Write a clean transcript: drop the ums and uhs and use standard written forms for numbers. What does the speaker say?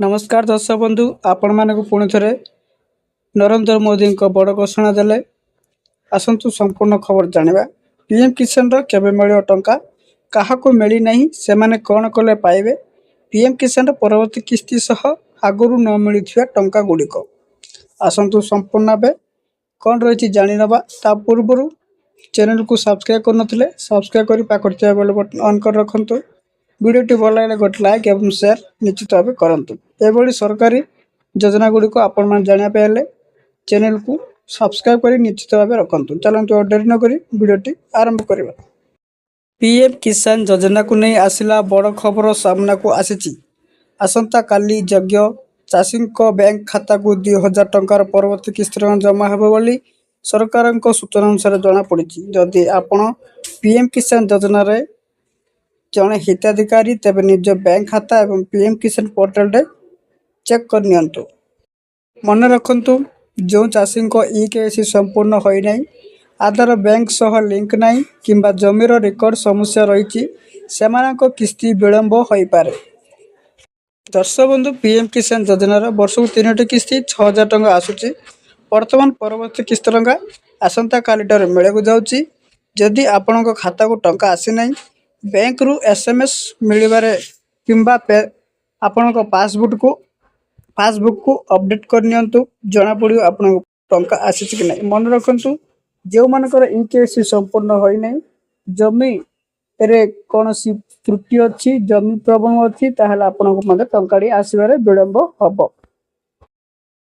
नमस्कार दर्शक बंधु आपण मानक पुणी थे नरेंद्र मोदी बड़ घोषणा देले आसतु संपूर्ण खबर जानिबा। पीएम किसान केबे मिलियो टंका क्या मिली नहीं से माने कौन कले पाइबे। पीएम किसान परवर्ती किस्ती सह आगुरी न मिलुवा टंका गुड़िक आसतु संपूर्ण भाव कौन रही जानी नवा। ता पूर्व चैनल को सब्सक्राइब कर सब्सक्राइब कर पाखर बेल बटन ऑन कर रखु। वीडियोटी भल लगे गोटे लाइक और शेयर निश्चित भाव करूँ। एभली सरकारी योजना गुड़िक आपण जानापी हेले चैनल को सब्सक्राइब कर निश्चित भाव रखु। चलते डेरी नक वीडियोटी आरंभ करवा। पीएम किसान योजना को नहीं आसला बड़ खबर सामना को आसी। आसंता काली यज्ञ चाषी बैंक खाता को 2000 टंकार परवर्ती किस्त जमा हे बोली सरकार सूचना अनुसार जमापड़ी। जदि आपण पीएम किसान योजना रे जड़े हिताधिकारी तेज निज बैंक खाता और पीएम किसान पोर्टाल रे चेक कर नियंतु। मन रखु जो चाषी ई-केवाईसी संपूर्ण होना आधार बैंक सह लिंक नहीं किंबा जमीर रेकर्ड समस्या रही से किस्ती विलंब हो पारे। दर्शक बंधु पीएम किसान योजना वर्ष को 3टी किस्ती 6000 टंका आसूची। वर्तमान परवर्ती किस्त टंका आसंता कालीटर मिले जाऊँगी। जदि आपण खाता को टंका आसी नहीं बैंक रु एसएमएस मिलबारे किंबा आपण पासबुक को अपडेट कर नियंतु जना पड़ो आपण टंका आसी कि नहीं। मन रखु जो मानकर ई-केवाईसी संपूर्ण होई नहीं जमी रे कौन त्रुटि अच्छी जमी प्रॉब्लम अच्छी ताहले आपण टंका आसबार विलंब हम।